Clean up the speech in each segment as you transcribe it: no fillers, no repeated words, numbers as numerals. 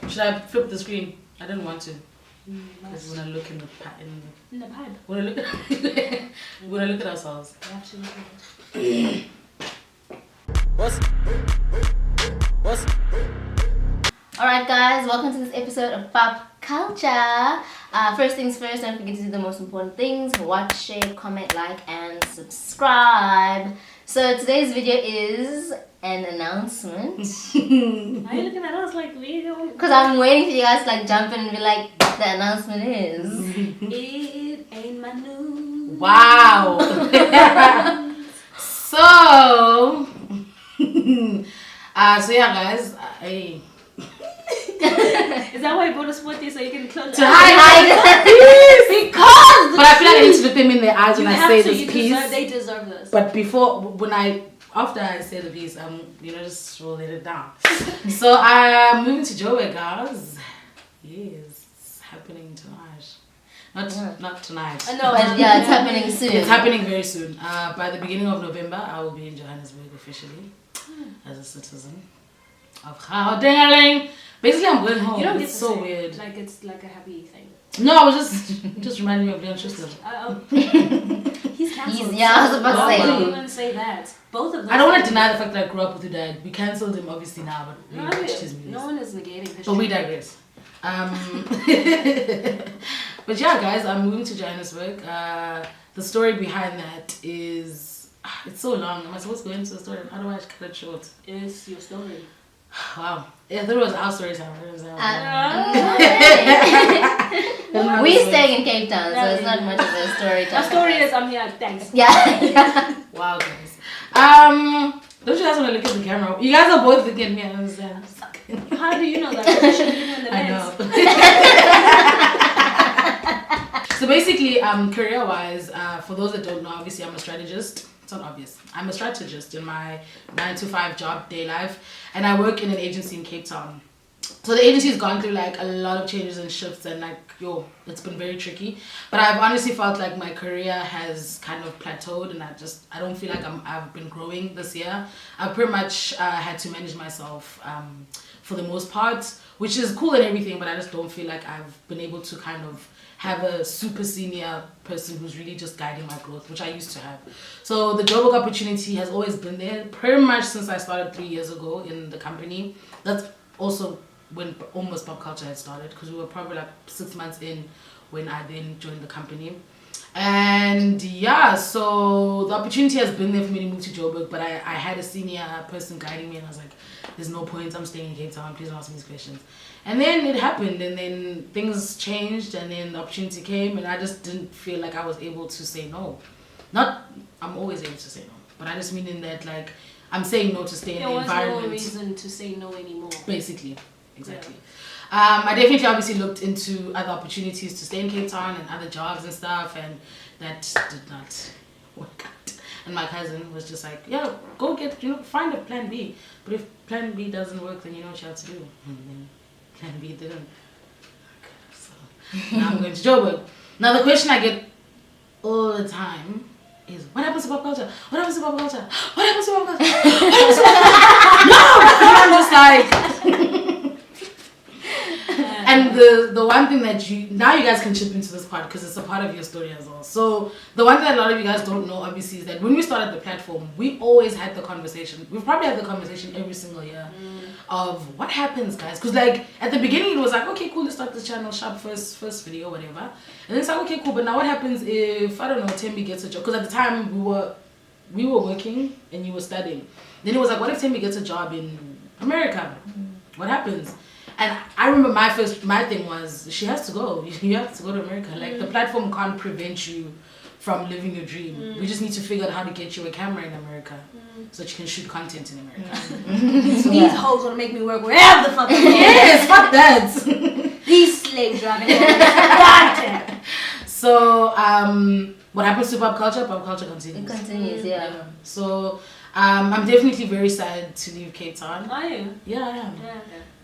Should I flip the screen? I didn't want to. Because we want to look in the pipe. In the pipe. We want to look at ourselves. We have to look at it. What's Alright guys, welcome to this episode of Pap Culture. First things first, don't forget to do the most important things. Watch, share, comment, like and subscribe. So today's video is an announcement. Why are you looking at us like we don't? Because I'm waiting for you guys to like jump in and be like, the announcement is... It ain't my news. Wow. So yeah guys, Is that why you bought a sporty so you can close to hide because but I feel like I need to look them in their eyes when I say this piece. They deserve this. But after I say the piece, just roll it down. So I'm moving to Joburg, guys. Yes, it's happening tonight. Not tonight. No, yeah, it's happening soon. It's happening very soon. By the beginning of November, I will be in Johannesburg officially as a citizen of Gauteng. Basically, I'm going home. You don't it's so weird. Like it's like a happy thing. No, I was just reminding me of Leon Schuster. He's cancelled. I was about to say. Don't even say that. Both of them. I don't want to deny the fact that I grew up with your dad. We cancelled him obviously now, but we watched his movies. No one is negating history. But we digress. But yeah, guys, I'm moving to Johannesburg. The story behind that is it's so long. Am I supposed to go into the story? How do I cut it short? It's your story. Wow. Yeah, I thought it was our story time. We're staying in Cape Town, so it's not much of a story time. Our story is I'm here. Thanks. Yeah. Wow, guys. Don't you guys want to look at the camera? You guys are both looking at me. I understand. How do you know that? You should be in the I know. So basically, career-wise, for those that don't know, obviously I'm a strategist. It's not obvious. I'm a strategist in my 9-to-5 job, day life, and I work in an agency in Cape Town. So the agency has gone through like a lot of changes and shifts, and it's been very tricky. But I've honestly felt like my career has kind of plateaued, and I don't feel like I've been growing this year. I've pretty much had to manage myself for the most part, which is cool and everything, but I just don't feel like I've been able to kind of have a super senior person who's really just guiding my growth, which I used to have. So the job work opportunity has always been there pretty much since I started 3 years ago in the company. That's also when almost Pap Culture had started, because we were probably like 6 months in when I then joined the company. And yeah, so the opportunity has been there for me to move to Joburg, but I had a senior person guiding me, and I was like, there's no point, I'm staying in Cape Town, please don't ask me these questions. And then it happened, and then things changed, and then the opportunity came, and I just didn't feel like I was able to say no. I'm always able to say no, but I just mean in that, like, I'm saying no to stay in the environment. There was no reason to say no anymore. Basically, exactly. Yeah. I definitely obviously looked into other opportunities to stay in Cape Town and other jobs and stuff, and that did not work out. And my cousin was just like, yeah, go find a plan B. But if plan B doesn't work, then you know what you have to do. And then plan B didn't. So now I'm going to Joburg. Now the question I get all the time is, what happens to Pap Culture? What happens to Pap Culture? What happens to Pap Culture? What happens to Pap Culture? No! And I'm just like... And the one thing that you guys can chip into this part, because it's a part of your story as well. So the one thing that a lot of you guys don't know obviously is that when we started the platform, we always had the conversation. We've probably had the conversation every single year of what happens, guys. Because like at the beginning it was like, okay, cool, let's start the channel, sharp first video, whatever. And then it's like, okay, cool, but now what happens if, I don't know, THEMBE gets a job? Because at the time we were working and you were studying. Then it was like, what if THEMBE gets a job in America? What happens? And I remember my thing was, she has to go. You have to go to America. Like, the platform can't prevent you from living your dream. We just need to figure out how to get you a camera in America so that you can shoot content in America. So these hoes want to make me work wherever the fuck. Yes, fuck that. These slaves driving content. So, what happens to Pap Culture? Pap Culture continues. It continues, yeah. So, I'm definitely very sad to leave Cape Town. Are you? Yeah, I am. Yeah.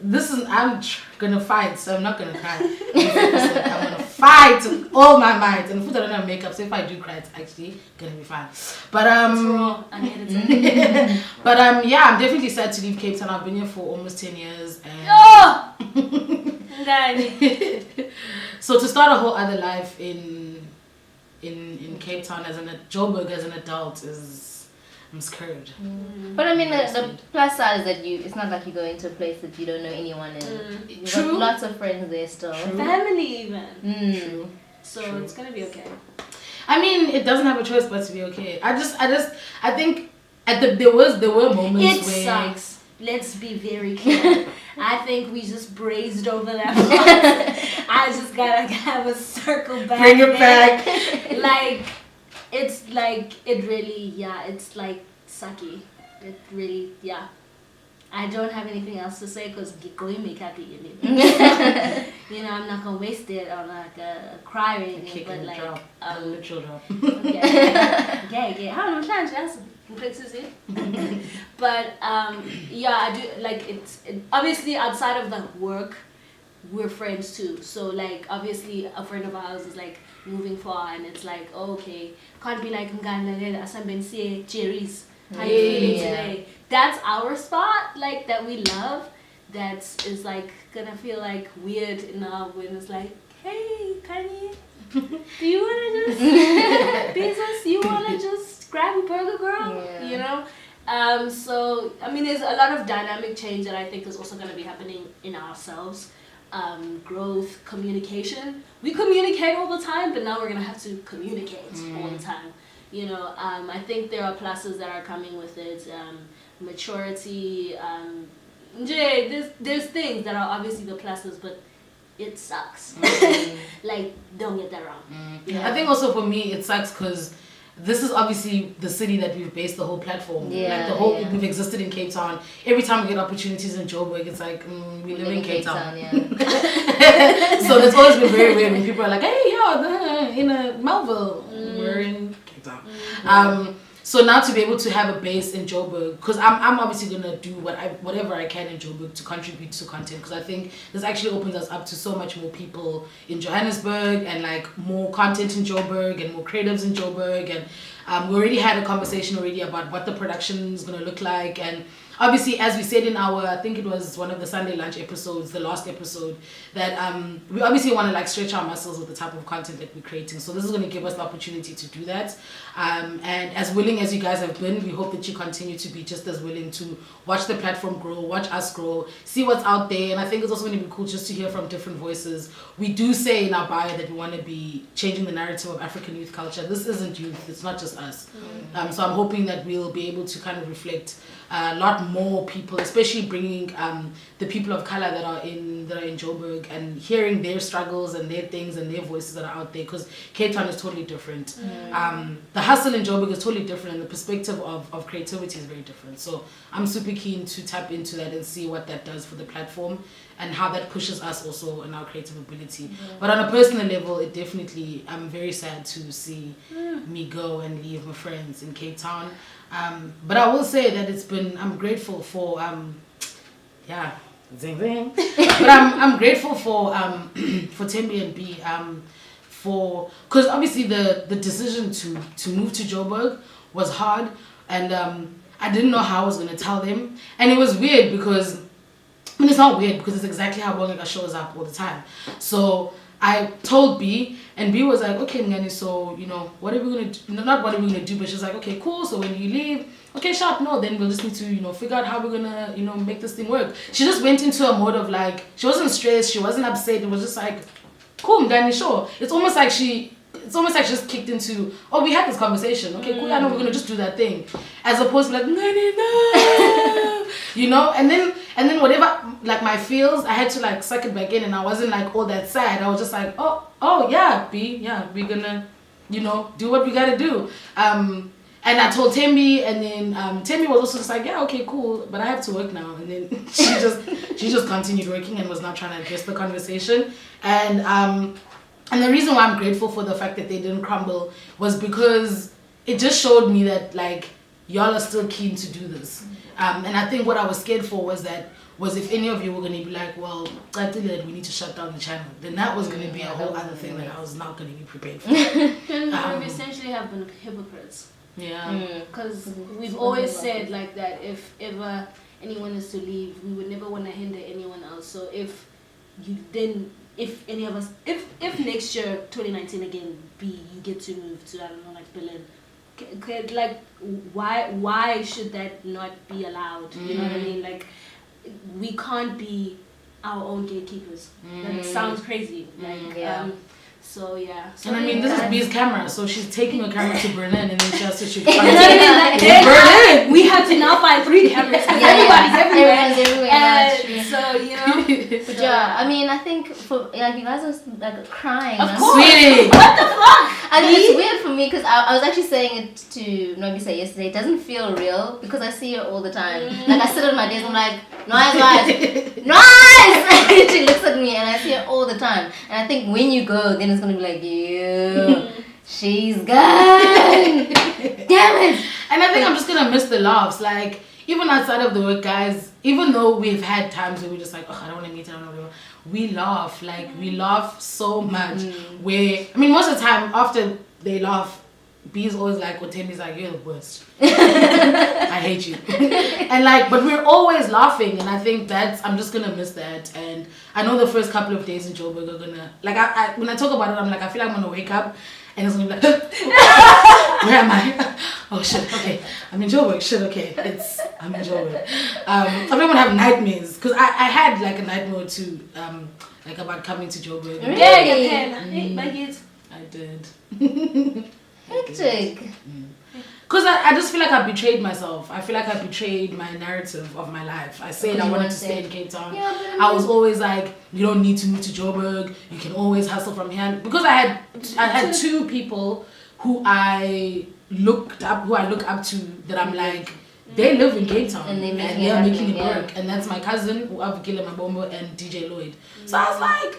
I'm gonna fight, so I'm not gonna cry. I'm gonna fight with all my might. And food I don't have makeup, so if I do cry, it's actually gonna be fine. But yeah, I'm definitely sad to leave Cape Town. I've been here for almost 10 years, and So to start a whole other life in Cape Town as Joburg as an adult I'm scared. But I mean, the plus side is that it's not like you're going to a place that you don't know anyone in. You've got lots of friends there still. Family even. True. So it's gonna be okay. I mean, it doesn't have a choice but to be okay. I think there were moments It where sucks. Let's be very clear. I think we just brazed over that. I just gotta have a circle back. Bring it back. Like, it's like, it really, it's like sucky. It really, I don't have anything else to say because going make happy anyway. You know, I'm not gonna waste it on like a cry or anything, but like a literal drop. Okay. How long time that's complexity? But I do like obviously outside of the work, we're friends too. So like obviously a friend of ours is like moving far, and it's like okay, can't be like Mgana cherries. How you feeling today? That's our spot, like that we love. That is like gonna feel like weird enough when it's like, hey, Kanye, do you wanna just business? You wanna just grab a burger, girl? Yeah. You know. So I mean, there's a lot of dynamic change that I think is also gonna be happening in ourselves. Growth, communication. We communicate all the time, but now we're gonna have to communicate all the time. You know, I think there are pluses that are coming with it. Maturity. There's things that are obviously the pluses, but it sucks. Like, don't get that wrong. I think also for me it sucks because this is obviously the city that we've based the whole platform. We've existed in Cape Town. Every time we get opportunities in Joburg, it's like we live in Cape Town. So it's always been very weird when people are like, hey, in Melville, we're in Cape Town. So now to be able to have a base in Joburg, because I'm obviously gonna do whatever I can in Joburg to contribute to content, because I think this actually opens us up to so much more people in Johannesburg and like more content in Joburg and more creatives in Joburg, and we already had a conversation already about what the production is gonna look like, and obviously as we said in our, I think it was one of the Sunday lunch episodes, the last episode, that we obviously want to like stretch our muscles with the type of content that we're creating. So this is going to give us the opportunity to do that. And as willing as you guys have been, we hope that you continue to be just as willing to watch the platform grow, watch us grow, see what's out there. And I think it's also going to be cool just to hear from different voices. We do say in our bio that we want to be changing the narrative of African youth culture. This isn't youth, it's not just us. So I'm hoping that we'll be able to kind of reflect a lot more people, especially bringing the people of color that are in Joburg and hearing their struggles and their things and their voices that are out there, because Cape Town is totally different. The hustle in Joburg is totally different, and the perspective of creativity is very different. So I'm super keen to tap into that and see what that does for the platform and how that pushes us also in our creative ability. But on a personal level, it definitely, I'm very sad to see me go and leave my friends in Cape Town. But I will say that I'm grateful for, zing zing. But I'm grateful for THEMBE and B, because obviously the decision to move to Joburg was hard, and I didn't know how I was going to tell them. And it was weird because, I mean, it's not weird because it's exactly how BONGEKA shows up all the time. So I told B, and B was like, okay, Ngani, so, you know, what are we going to do? Not what are we going to do, but she's like, okay, cool, so when you leave, okay, sharp, no, then we'll just need to, you know, figure out how we're going to, you know, make this thing work. She just went into a mode of like, she wasn't stressed, she wasn't upset, it was just like, cool, Ngani, sure. It's almost like she just kicked into, oh, we had this conversation, okay, cool, I know we're going to just do that thing. As opposed to like, Ngani, no, you know, and then whatever, like my feels, I had to like suck it back in, and I wasn't like all that sad. I was just like, oh yeah, B, yeah, we're gonna, you know, do what we gotta do. And I told THEMBE, and then THEMBE was also just like, yeah, okay, cool, but I have to work now. And then she just continued working and was not trying to address the conversation. And the reason why I'm grateful for the fact that they didn't crumble was because it just showed me that like y'all are still keen to do this. And I think what I was scared for was if any of you were going to be like, well, I think that we need to shut down the channel, then that was going to be a whole other thing that I was not going to be prepared for. We essentially have been hypocrites. Yeah. Because we've always said like that if ever anyone is to leave, we would never want to hinder anyone else. So if then if any of us, if next year 2019 again, you get to move to, I don't know, like Berlin, like why should that not be allowed? You know what I mean? Like we can't be our own gatekeepers. That sounds crazy. Like so yeah. So and I mean, this is B's camera, so she's taking a camera to Berlin, and then she has to shoot. Berlin. We had to now buy 3 cameras. Everybody's everywhere. Everyone's so you know. But yeah, I mean, I think for like you guys are like crying. Of course. Sweetie. What the fuck? I mean, it's weird for me because I was actually saying it to Nwabisa yesterday. It doesn't feel real because I see her all the time. Like I sit on my desk, I'm like, Noise! She looks at me and I see her all the time. And I think when you go, then it's gonna be like, she's gone. Damn it! And I think I'm just gonna miss the laughs. Like even outside of the work, guys. Even though we've had times where we're just like, oh, I don't want to meet, I don't know. We laugh, like we laugh so much. Where I mean, most of the time after they laugh, B's always like, or Thembe's like, you're the worst. I hate you. And like, but we're always laughing, and I think I'm just gonna miss that. And I know the first couple of days in Joburg are gonna, like, I when I talk about it, I'm like, I feel like I'm gonna wake up, and it's gonna be like, where am I? Oh shit, okay, I'm in Joburg. Shit, okay, I'm in Joburg. I'm not gonna have nightmares because I had like a nightmare or two, like about coming to Joburg. Really? Yeah, I did. Hectic. Because I just feel like I betrayed myself. I feel like I betrayed my narrative of my life. I said I wanted to stay in Cape Town. Yeah, I was always like, you don't need to move to Joburg. You can always hustle from here. Because I had 2 people who I look up to that I'm like, they live in Cape Town and they are making it work. And that's my cousin, Uavukile Mabombo, and DJ Lloyd. So I was like,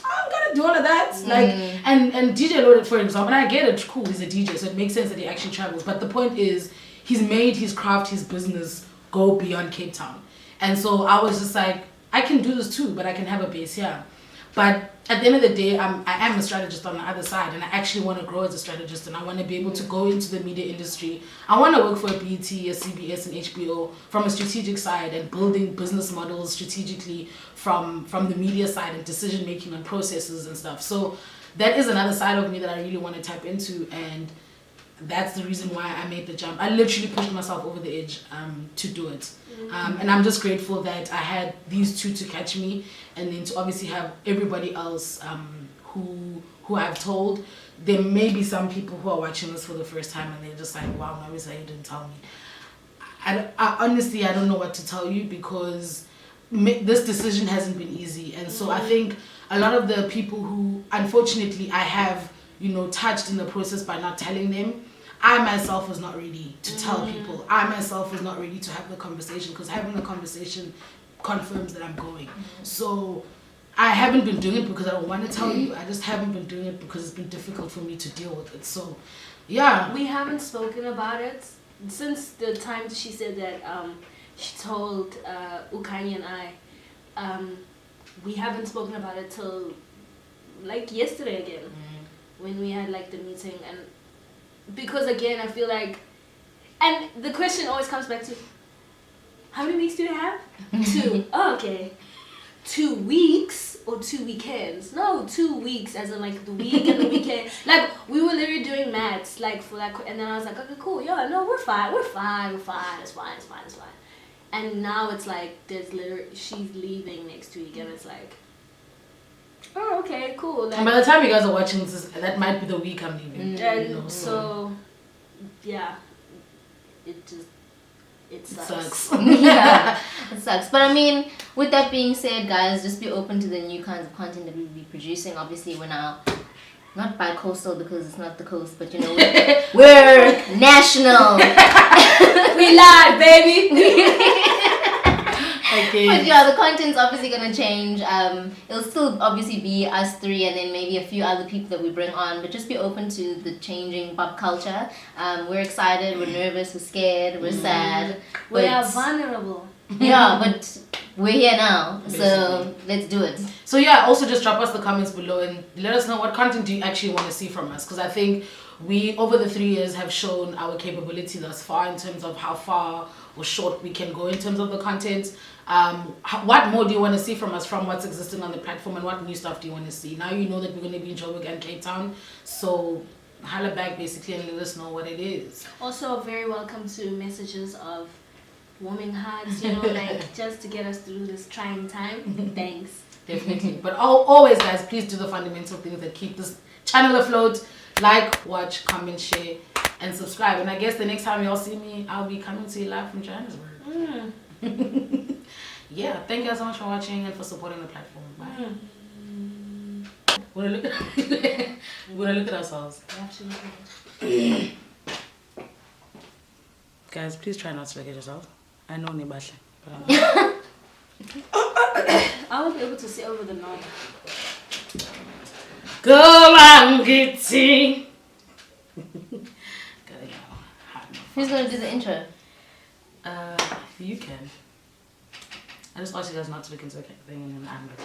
I'm gonna do all of that. Like and DJ Lloyd, for example, and I get it, cool, he's a DJ, so it makes sense that he actually travels. But the point is, he's made his craft, his business go beyond Cape Town. And so I was just like, I can do this too, but I can have a base here. But at the end of the day, I am a strategist on the other side, and I actually want to grow as a strategist, and I want to be able to go into the media industry. I want to work for a BET, a CBS, and HBO from a strategic side and building business models strategically from the media side and decision making on processes and stuff. So that is another side of me that I really want to tap into, and that's the reason why I made the jump. I literally pushed myself over the edge to do it. And I'm just grateful that I had these 2 to catch me, and then to obviously have everybody else who I've told. There may be some people who are watching this for the first time and they're just like, wow, Nwabisa, you didn't tell me. I honestly, I don't know what to tell you because this decision hasn't been easy. And so I think a lot of the people who, unfortunately, I have, touched in the process by not telling them, I myself was not ready to tell people. I myself was not ready to have the conversation because having the conversation confirms that I'm going. So I haven't been doing it because I don't want to tell you. I just haven't been doing it because it's been difficult for me to deal with it. So, yeah. We haven't spoken about it since the time she said that she told Ukani and I. We haven't spoken about it till like yesterday again when we had like the meeting. And because again, I feel like, and the question always comes back to, how many weeks do you have? 2. Oh, okay. 2 weeks or 2 weekends? No, 2 weeks, as in like the week and the weekend. Like we were literally doing maths, like for that, and then I was like, okay, cool, yeah, no, we're fine, it's fine. And now it's like there's literally she's leaving next week, and it's like, oh, okay, cool. Like, and by the time you guys are watching this, that might be the week I'm leaving. And so, yeah, it sucks. Yeah, it sucks. But I mean, with that being said, guys, just be open to the new kinds of content that we'll be producing. Obviously, we're now not bi-coastal because it's not the coast, but we're national. We live, baby. Okay. But yeah, the content's obviously gonna change. It'll still obviously be us 3 and then maybe a few other people that we bring on, but just be open to the changing pop culture. We're excited, we're nervous, we're scared, we're sad. We are vulnerable. Yeah, but we're here now, so let's do it. So yeah, also just drop us the comments below and let us know what content do you actually want to see from us, because I think we over the 3 years have shown our capability thus far in terms of how far or short we can go in terms of the content. What more do you want to see from us from what's existing on the platform, and what new stuff do you want to see? Now you know that we're going to be in Joburg and Cape Town, so holla back basically and let us know what it is. Also, very welcome to messages of warming hearts, you know, like just to get us through this trying time. Thanks. Definitely. But always, guys, please do the fundamental things that keep this channel afloat. Like, watch, comment, share, and subscribe. And I guess the next time y'all see me, I'll be coming to you live from Johannesburg. Yeah, thank you guys so much for watching and for supporting the platform. Bye. We're gonna look at ourselves. Absolutely. Guys, please try not to look at yourself. I know Nibasha. I won't be able to see over the knob. Go on, Gitty. Who's gonna do the intro? You can. I just asked you guys not to look into the thing and then I'm going to.